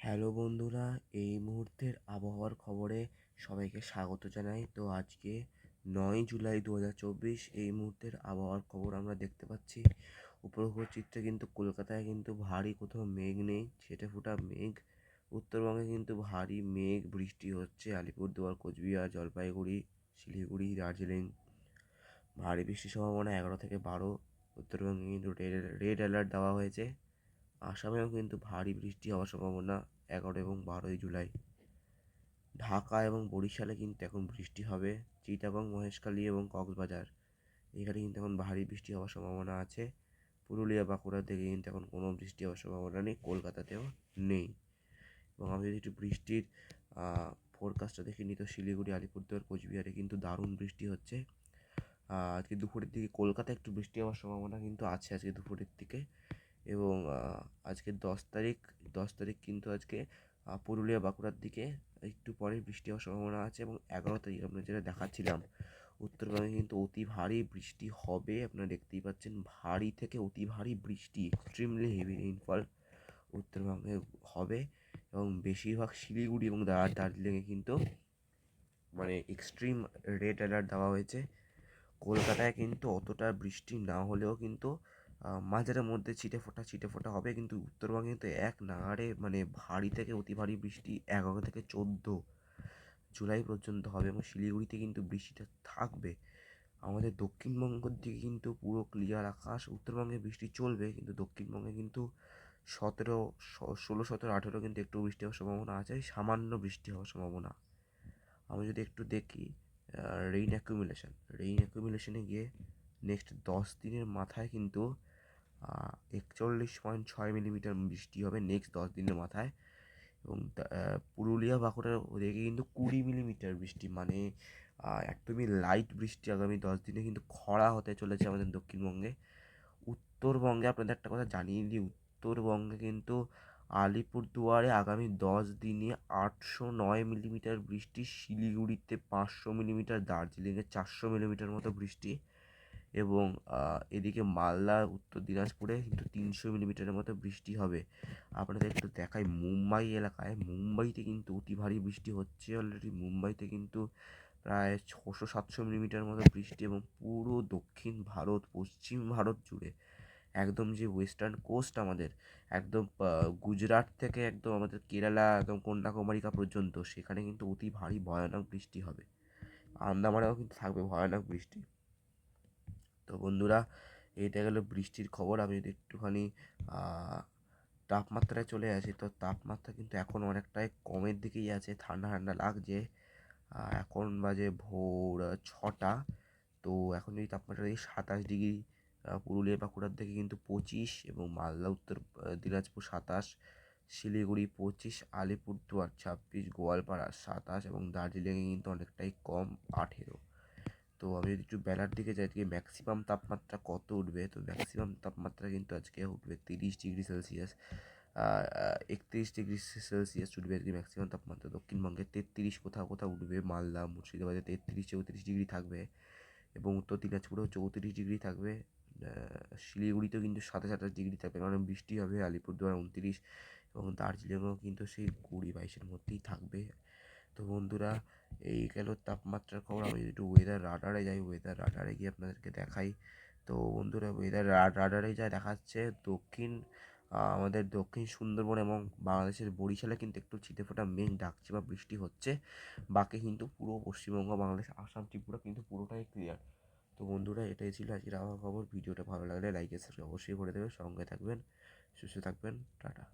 Hello বন্ধুরা, এই মুহূর্তের আবহাওয়ার খবরে সবাইকে স্বাগত জানাই। তো আজকে 9 জুলাই 2024 এই মুহূর্তের আবহাওয়ার খবর আমরা দেখতে পাচ্ছি। উপগ্রহ চিত্রে কিন্তু কলকাতায় কিন্তু ভারী কোথাও মেঘ নেই, ছিটেফোঁটা মেঘ। উত্তরবঙ্গে কিন্তু ভারী মেঘ, বৃষ্টি হচ্ছে। আলিপুরদুয়ার, কোচবিহার, জলপাইগুড়ি, শিলিগুড়ি, দার্জিলিং ভারী বৃষ্টির সম্ভাবনা 11 থেকে 12। উত্তরবঙ্গে কিন্তু রেড অ্যালার্ট দেওয়া হয়েছে। আসামেও কিন্তু ভারী বৃষ্টি হওয়ার সম্ভাবনা 11 এবং 12 জুলাই। ঢাকা এবং বরিশালে কিন্তু এখন বৃষ্টি হবে। চিটাগং, মহেশখালী এবং কক্সবাজার এখানে কিন্তু এখন ভারী বৃষ্টি হওয়ার সম্ভাবনা আছে। পুরুলিয়া, বাঁকুড়ার দিকে কিন্তু এখন কোনো বৃষ্টি হওয়ার সম্ভাবনা নেই, কলকাতাতেও নেই। এবং আমি যদি একটু বৃষ্টির ফোরকাস্টটা দেখে নিই, তো শিলিগুড়ি, আলিপুরদুয়ার, কোচবিহারে কিন্তু দারুণ বৃষ্টি হচ্ছে। আজকে দুপুরের দিকে কলকাতায় একটু বৃষ্টি হওয়ার সম্ভাবনা কিন্তু আছে আজকে দুপুরের দিকে। এবং আজকে 10 তারিখ কিন্তু আজকে পুরুলিয়া, বাঁকুড়ার দিকে একটু পরে বৃষ্টি হওয়ার সম্ভাবনা আছে। এবং 11 তারিখ আমরা যেটা দেখাচ্ছিলাম, উত্তরবঙ্গে কিন্তু অতি ভারী বৃষ্টি হবে। আপনারা দেখতেই পাচ্ছেন, ভারী থেকে অতি ভারী বৃষ্টি, এক্সট্রিমলি হেভি রেইনফল উত্তরবঙ্গে হবে। এবং বেশিরভাগ শিলিগুড়ি এবং দার্জিলিংয়ে কিন্তু মানে এক্সট্রিম রেড অ্যালার্ট দেওয়া হয়েছে। কলকাতায় কিন্তু অতটা বৃষ্টি না হলেও কিন্তু মাঝারের মধ্যে ছিটে ফোঁটা হবে। কিন্তু উত্তরবঙ্গে কিন্তু এক নাগাড়ে মানে ভারী থেকে অতি ভারী বৃষ্টি 11 থেকে 14 জুলাই পর্যন্ত হবে। এবং শিলিগুড়িতে কিন্তু বৃষ্টিটা থাকবে। আমাদের দক্ষিণবঙ্গের দিকে কিন্তু পুরো ক্লিয়ার আকাশ। উত্তরবঙ্গে বৃষ্টি চলবে, কিন্তু দক্ষিণবঙ্গে কিন্তু 17, 16, 17, 18 কিন্তু একটু বৃষ্টি হওয়ার সম্ভাবনা আছে, সামান্য বৃষ্টি হওয়ার সম্ভাবনা। আমি যদি একটু দেখি রেইন অ্যাকুমুলেশনে গিয়ে নেক্সট 10 দিনের মাথায় কিন্তু 41.6 মিলিমিটার বৃষ্টি হবে নেক্সট 10 দিনের মাথায়। এবং পুরুলিয়া, বাঁকুড়ার ওদিকে কিন্তু 20 মিলিমিটার বৃষ্টি, মানে একদমই লাইট বৃষ্টি আগামী 10 দিনে কিন্তু খরা হতে চলেছে আমাদের দক্ষিণবঙ্গে। উত্তরবঙ্গে আপনাদের একটা কথা জানিয়ে দিই, উত্তরবঙ্গে কিন্তু আলিপুরদুয়ারে আগামী 10 দিনে 809 মিলিমিটার বৃষ্টি, শিলিগুড়িতে 500 মিলিমিটার, দার্জিলিংয়ে 400 মিলিমিটার মতো বৃষ্টি। এবং এদিকে মালদা, উত্তর দিনাজপুরে কিন্তু 300 মিলিমিটারের মতো বৃষ্টি হবে। আপনাদের একটু দেখাই মুম্বাই এলাকায়, মুম্বাইতে কিন্তু অতি ভারী বৃষ্টি হচ্ছে অলরেডি। মুম্বাইতে কিন্তু প্রায় 600-700 মিলিমিটার মতো বৃষ্টি। এবং পুরো দক্ষিণ ভারত, পশ্চিম ভারত জুড়ে একদম যে ওয়েস্টার্ন কোস্ট আমাদের, একদম গুজরাট থেকে একদম আমাদের কেরালা, একদম কন্যাকুমারিকা পর্যন্ত, সেখানে কিন্তু অতি ভারী ভয়ানক বৃষ্টি হবে। আন্দামানেও কিন্তু থাকবে ভয়ানক বৃষ্টি। তো বন্ধুরা, এইটা গেল বৃষ্টির খবর। আমি যদি একটুখানি তাপমাত্রায় চলে আসি, তো তাপমাত্রা কিন্তু এখন অনেকটাই কমের দিকেই আছে, ঠান্ডা ঠান্ডা লাগছে। এখন বাজে ভোর 6টা। তো এখন যদি তাপমাত্রা দেখি 27 ডিগ্রি, পুরুলিয়া, বাঁকুড়ার দিকে কিন্তু 25, এবং মালদা, উত্তর দিনাজপুর 27, শিলিগুড়ি 25, আলিপুরদুয়ার 26, গোয়ালপাড়া 27, এবং দার্জিলিংয়ে কিন্তু অনেকটাই কম, 18। তো আমি যদি একটু বেলার দিকে যাই, আজকে ম্যাক্সিমাম তাপমাত্রা কত উঠবে, তো ম্যাক্সিমাম তাপমাত্রা কিন্তু আজকে উঠবে 30 ডিগ্রি সেলসিয়াস, 31 ডিগ্রি সেলসিয়াস উঠবে আজকে ম্যাক্সিমাম তাপমাত্রা। দক্ষিণবঙ্গে 33 কোথাও কোথাও উঠবে, মালদা, মুর্শিদাবাদে 33-34 ডিগ্রি থাকবে। এবং উত্তর দিনাজপুরেও 34 ডিগ্রি থাকবে। শিলিগুড়িতেও কিন্তু 27-28 ডিগ্রি থাকবে, কারণ বৃষ্টি হবে। আলিপুরদুয়ার 29, এবং দার্জিলিংয়েও কিন্তু সেই 20-22-এর মধ্যেই থাকবে। তো বন্ধুরা, এই গেল তাপমাত্রার খবর। আমি একটু ওয়েদার রাডারে যাই, ওয়েদার রাডারে গিয়ে আপনাদেরকে দেখাই। তো বন্ধুরা, ওয়েদার রাডারে যা দেখাচ্ছে, আমাদের দক্ষিণ সুন্দরবন এবং বাংলাদেশের বরিশালে কিন্তু একটু ছিটেফোঁটা মেঘ ডাকছে বা বৃষ্টি হচ্ছে। বাকি কিন্তু পুরো পশ্চিমবঙ্গ, বাংলাদেশ, আসাম, ত্রিপুরা কিন্তু পুরোটাই ক্লিয়ার। তো বন্ধুরা, এটাই ছিল আজকের আবহাওয়া খবর। ভিডিওটা ভালো লাগলে লাইক শেয়ার অবশ্যই করে দেবেন, সঙ্গে থাকবেন, সুস্থ থাকবেন, টাটা।